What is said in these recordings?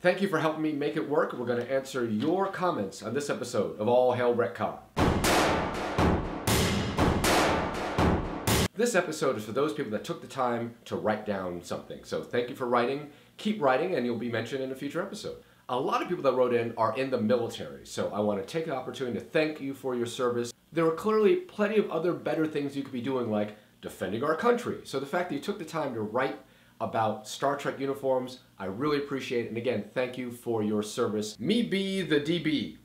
Thank you for helping me make it work. We're going to answer your comments on this episode of All Hail RETCON. This episode is for those people that took the time to write down something. So thank you for writing. Keep writing and you'll be mentioned in a future episode. A lot of people that wrote in are in the military, so I want to take the opportunity to thank you for your service. There are clearly plenty of other better things you could be doing, like defending our country. So the fact that you took the time to write about Star Trek uniforms, I really appreciate it. And again, thank you for your service. Me be the DB.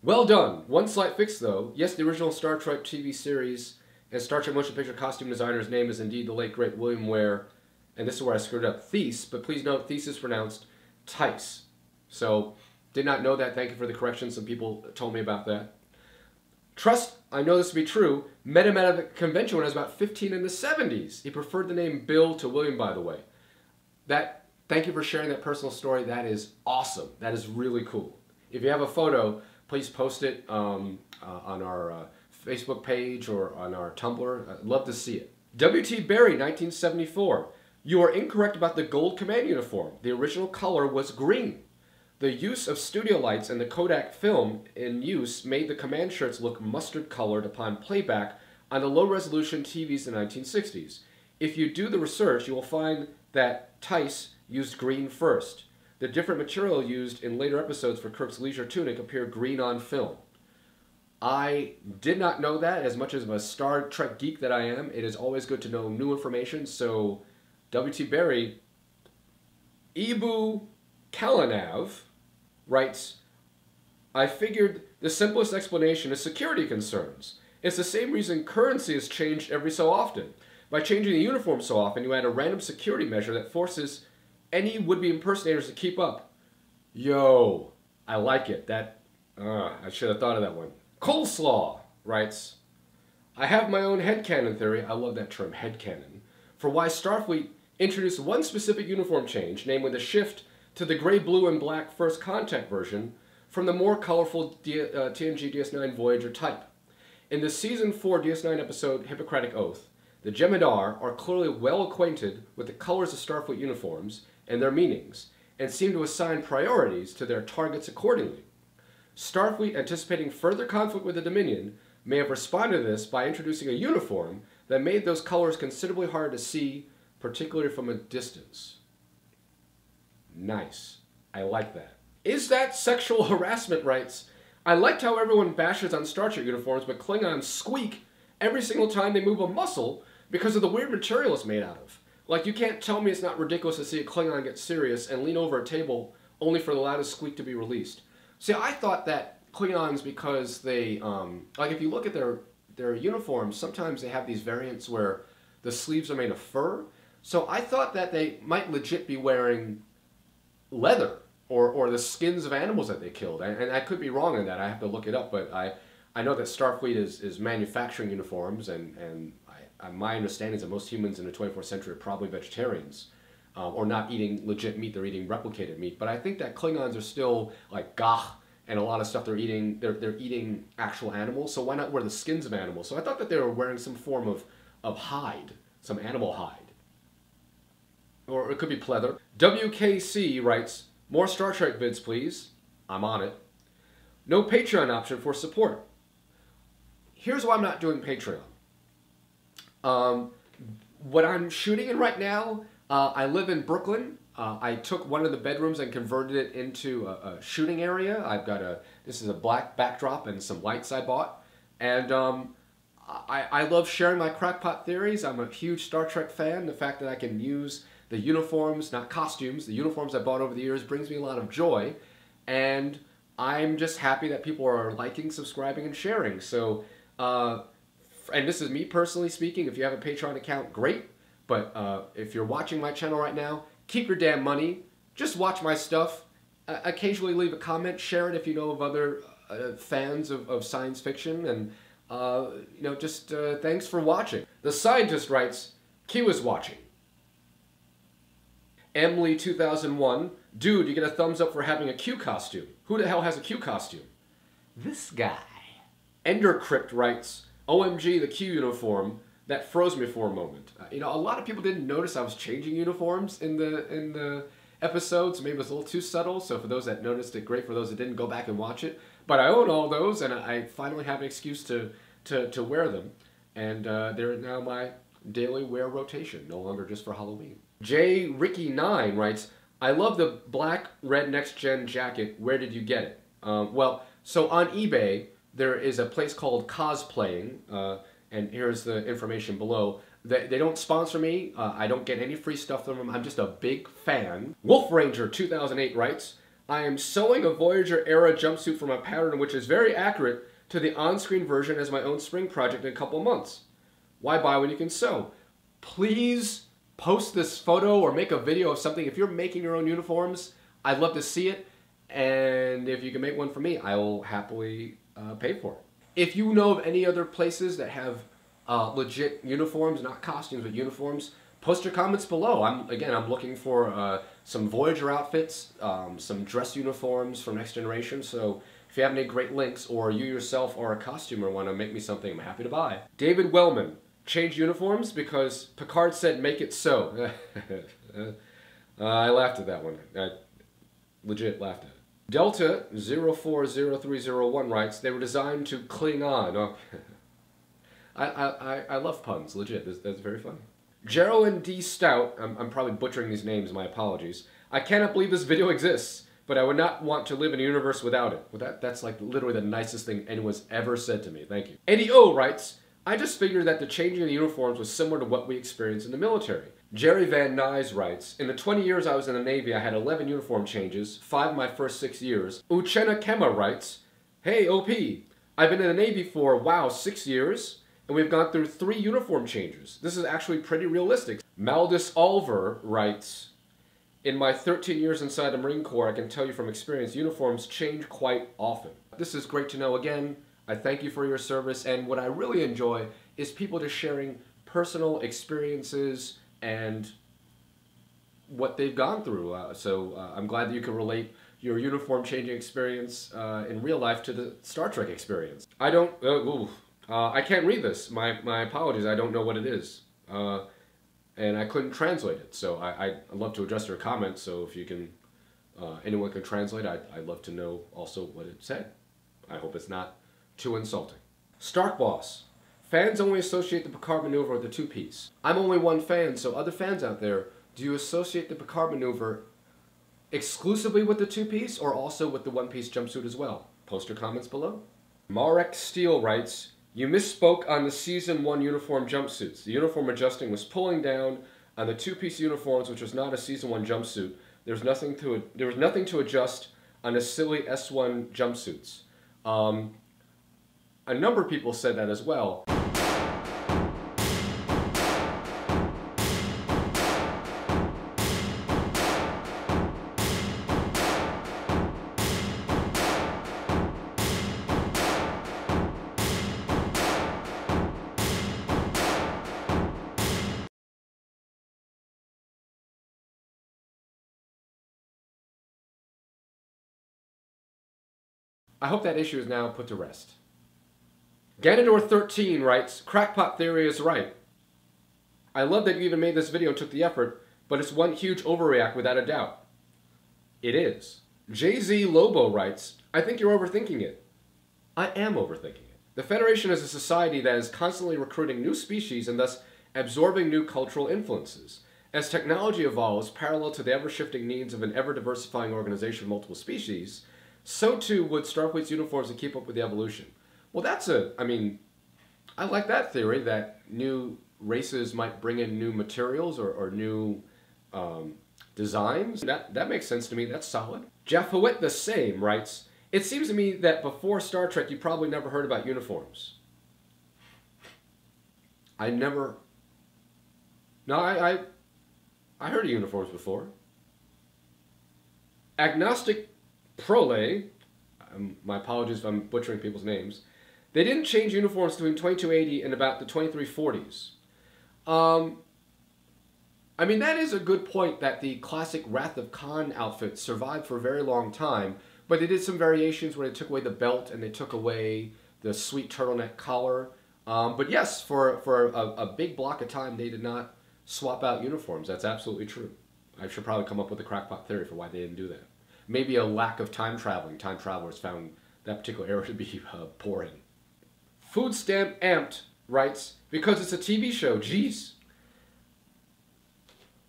Well done. One slight fix though. Yes, the original Star Trek TV series and Star Trek motion picture costume designer's name is indeed the late great William Ware, and this is where I screwed up, Thies, but please note Thies is pronounced Tice. So, did not know that. Thank you for the correction. Some people told me about that. Trust, I know this to be true, met him at a convention when I was about 15 in the 70s. He preferred the name Bill to William, by the way. Thank you for sharing that personal story. That is awesome. That is really cool. If you have a photo, please post it on our Facebook page or on our Tumblr. I'd love to see it. W.T. Berry, 1974. You are incorrect about the gold command uniform. The original color was green. The use of studio lights and the Kodak film in use made the command shirts look mustard-colored upon playback on the low-resolution TVs in the 1960s. If you do the research, you will find that Tice used green first. The different material used in later episodes for Kirk's leisure tunic appeared green on film. I did not know that. As much as a Star Trek geek that I am, it is always good to know new information. So, W.T. Berry, Ibu Kalanav writes, I figured the simplest explanation is security concerns. It's the same reason currency is changed every so often. By changing the uniform so often, you add a random security measure that forces any would-be impersonators to keep up. Yo, I like it. I should have thought of that one. Coleslaw writes, I have my own headcanon theory, I love that term, headcanon, for why Starfleet introduced one specific uniform change, namely the shift to the gray, blue, and black first contact version from the more colorful TNG DS9 Voyager type. In the Season 4 DS9 episode Hippocratic Oath, the Jem'Hadar are clearly well acquainted with the colors of Starfleet uniforms and their meanings, and seem to assign priorities to their targets accordingly. Starfleet, anticipating further conflict with the Dominion, may have responded to this by introducing a uniform that made those colors considerably harder to see, particularly from a distance. Nice. I like that. Is that sexual harassment? Writes, I liked how everyone bashes on Star Trek uniforms, but Klingons squeak every single time they move a muscle because of the weird material it's made out of. Like, you can't tell me it's not ridiculous to see a Klingon get serious and lean over a table only for the loudest squeak to be released. See, I thought that Klingons, because they, like if you look at their uniforms, sometimes they have these variants where the sleeves are made of fur. So I thought that they might legit be wearing leather or the skins of animals that they killed. And I could be wrong in that. I have to look it up, but I know that Starfleet is manufacturing uniforms, and my understanding is that most humans in the 24th century are probably vegetarians, or not eating legit meat, they're eating replicated meat. But I think that Klingons are still like gach, and a lot of stuff they're eating actual animals, so why not wear the skins of animals? So I thought that they were wearing some form of hide, some animal hide. Or it could be pleather. WKC writes, more Star Trek vids please. I'm on it. No Patreon option for support. Here's why I'm not doing Patreon. What I'm shooting in right now, I live in Brooklyn. I took one of the bedrooms and converted it into a shooting area. I've got this is a black backdrop and some lights I bought. And I love sharing my crackpot theories. I'm a huge Star Trek fan. The fact that I can use the uniforms, not costumes, the uniforms I bought over the years brings me a lot of joy. And I'm just happy that people are liking, subscribing, and sharing. So, and this is me personally speaking. If you have a Patreon account, great. But if you're watching my channel right now, keep your damn money. Just watch my stuff. Occasionally leave a comment. Share it if you know of other fans of science fiction. And, you know, just thanks for watching. The Scientist writes, Q is watching. Emily 2001, dude, you get a thumbs up for having a Q costume. Who the hell has a Q costume? This guy. Ender Crypt writes, OMG, the Q uniform. That froze me for a moment. You know, a lot of people didn't notice I was changing uniforms in the episodes. Maybe it was a little too subtle, so for those that noticed it, great. For those that didn't, go back and watch it. But I own all those, and I finally have an excuse to wear them. And they're now my daily wear rotation, no longer just for Halloween. J. Ricky9 writes, I love the black red next gen jacket. Where did you get it? Well, so on eBay, there is a place called Cosplaying, and here's the information below. They don't sponsor me. I don't get any free stuff from them. I'm just a big fan. Wolf Ranger 2008 writes, I am sewing a Voyager era jumpsuit from a pattern which is very accurate to the on-screen version as my own spring project in a couple months. Why buy when you can sew? Please post this photo or make a video of something. If you're making your own uniforms, I'd love to see it. And if you can make one for me, I will happily pay for it. If you know of any other places that have legit uniforms, not costumes, but uniforms, post your comments below. I'm looking for some Voyager outfits, some dress uniforms from Next Generation. So if you have any great links, or you yourself are a costumer and want to make me something, I'm happy to buy. David Wellman, change uniforms because Picard said make it so. I laughed at that one. I legit laughed at it. Delta 040301 writes, they were designed to cling on. Oh. I love puns, legit. That's very funny. Geraldine D. Stout, I'm probably butchering these names, my apologies. I cannot believe this video exists, but I would not want to live in a universe without it. Well, that's like literally the nicest thing anyone's ever said to me. Thank you. Eddie O writes, I just figured that the changing of the uniforms was similar to what we experienced in the military. Jerry Van Nuys writes, in the 20 years I was in the Navy, I had 11 uniform changes, 5 in my first 6 years. Uchenna Kema writes, hey OP, I've been in the Navy for, wow, 6 years, and we've gone through 3 uniform changes. This is actually pretty realistic. Maldus Alver writes, in my 13 years inside the Marine Corps, I can tell you from experience, uniforms change quite often. This is great to know. Again, I thank you for your service, and what I really enjoy is people just sharing personal experiences and what they've gone through. So I'm glad that you can relate your uniform changing experience in real life to the Star Trek experience. I don't, I can't read this. My apologies, I don't know what it is. And I couldn't translate it, so I'd love to address your comments, so if you can, anyone can translate, I'd love to know also what it said. I hope it's not too insulting. Stark Boss. Fans only associate the Picard maneuver with the two-piece. I'm only one fan, so other fans out there, do you associate the Picard maneuver exclusively with the two-piece or also with the one-piece jumpsuit as well? Post your comments below. Marek Steele writes, you misspoke on the Season 1 uniform jumpsuits. The uniform adjusting was pulling down on the two-piece uniforms, which was not a Season 1 jumpsuit. There was nothing to adjust on the silly S1 jumpsuits. A number of people said that as well. I hope that issue is now put to rest. Ganondorf 13 writes, Crackpot Theory is right. I love that you even made this video and took the effort, but it's one huge overreact without a doubt. It is. Jay-Z Lobo writes, I think you're overthinking it. I am overthinking it. The Federation is a society that is constantly recruiting new species and thus absorbing new cultural influences. As technology evolves parallel to the ever-shifting needs of an ever-diversifying organization of multiple species, so too would Starfleet's uniforms to keep up with the evolution. Well, I like that theory, that new races might bring in new materials or new designs. That makes sense to me. That's solid. Jeff Hewitt the same writes, it seems to me that before Star Trek you probably never heard about uniforms. I heard of uniforms before. Agnostic Prole, my apologies if I'm butchering people's names, they didn't change uniforms between 2280 and about the 2340s. That is a good point that the classic Wrath of Khan outfit survived for a very long time, but they did some variations where they took away the belt and they took away the sweet turtleneck collar. But yes, for a big block of time, they did not swap out uniforms. That's absolutely true. I should probably come up with a crackpot theory for why they didn't do that. Maybe a lack of time traveling. Time travelers found that particular era to be boring. Food Stamp Amped writes, because it's a TV show, geez.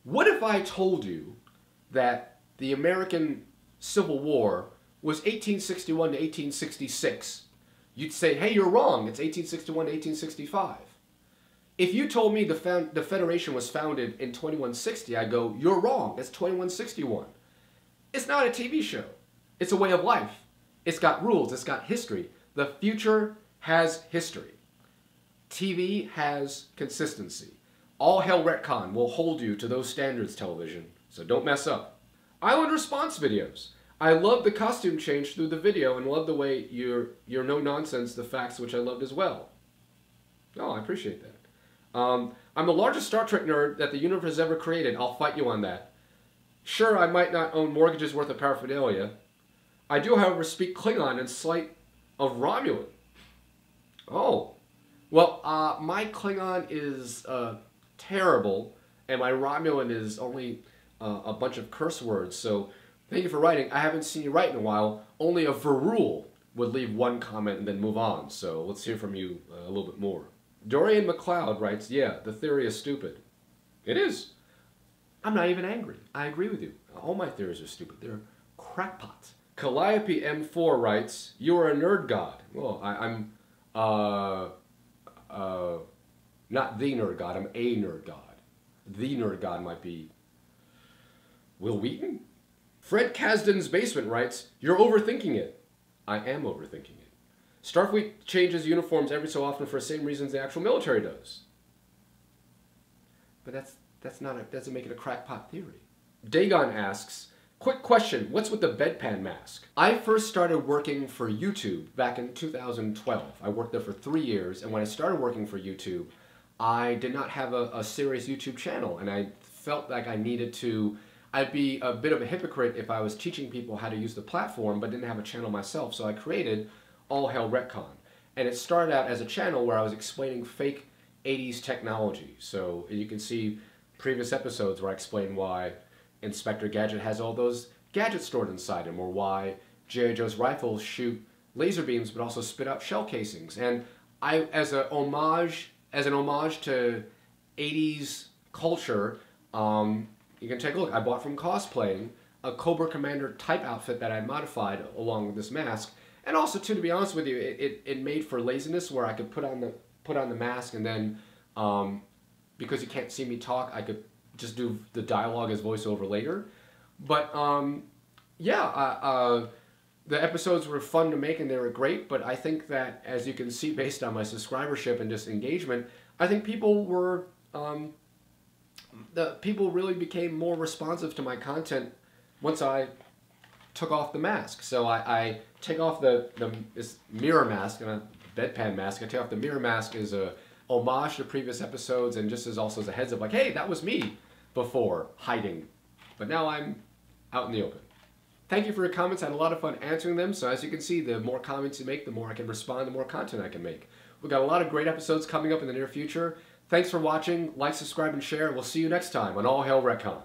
What if I told you that the American Civil War was 1861 to 1866? You'd say, hey, you're wrong. It's 1861 to 1865. If you told me the Federation was founded in 2160, I'd go, you're wrong. It's 2161. It's not a TV show. It's a way of life. It's got rules. It's got history. The future has history. TV has consistency. All hell retcon will hold you to those standards, television, so don't mess up. Island response videos. I love the costume change through the video and love the way you're no-nonsense, the facts, which I loved as well. Oh, I appreciate that. I'm the largest Star Trek nerd that the universe has ever created. I'll fight you on that. Sure, I might not own mortgages worth of paraphernalia. I do, however, speak Klingon and slight of Romulan. Oh. Well, my Klingon is terrible, and my Romulan is only a bunch of curse words, so thank you for writing. I haven't seen you write in a while. Only a Varul would leave one comment and then move on, so let's hear from you a little bit more. Dorian McLeod writes, yeah, the theory is stupid. It is. I'm not even angry. I agree with you. All my theories are stupid. They're crackpots. Calliope M4 writes, you are a nerd god. Well, I'm not the nerd god, I'm a nerd god. The nerd god might be Will Wheaton? Fred Kasdan's Basement writes, you're overthinking it. I am overthinking it. Starfleet changes uniforms every so often for the same reasons the actual military does. But that doesn't make it a crackpot theory. Dagon asks, quick question, what's with the bedpan mask? I first started working for YouTube back in 2012. I worked there for 3 years, and when I started working for YouTube, I did not have a serious YouTube channel, and I felt like I needed to. I'd be a bit of a hypocrite if I was teaching people how to use the platform but didn't have a channel myself, so I created All Hail Retcon. And it started out as a channel where I was explaining fake 80s technology. So you can see previous episodes where I explain why Inspector Gadget has all those gadgets stored inside him, or why G.I. Joe's rifles shoot laser beams but also spit out shell casings. And I, as an homage to 80s culture, you can take a look. I bought from Cosplaying a Cobra Commander type outfit that I modified along with this mask. And also, too, to be honest with you, it made for laziness where I could put on the mask and then, because you can't see me talk, I could just do the dialogue as voiceover later. But yeah, the episodes were fun to make and they were great. But I think that, as you can see, based on my subscribership and just engagement, I think people were people really became more responsive to my content once I took off the mask. So I take off this mirror mask and a bedpan mask. I take off the mirror mask as a homage to previous episodes and just as also as a heads up, like, hey, that was me before hiding, but now I'm out in the open. Thank you for your comments. I had a lot of fun answering them. So as you can see, the more comments you make, the more I can respond, the more content I can make. We've got a lot of great episodes coming up in the near future. Thanks for watching. Like, subscribe, and share. We'll see you next time on All Hail Retcon.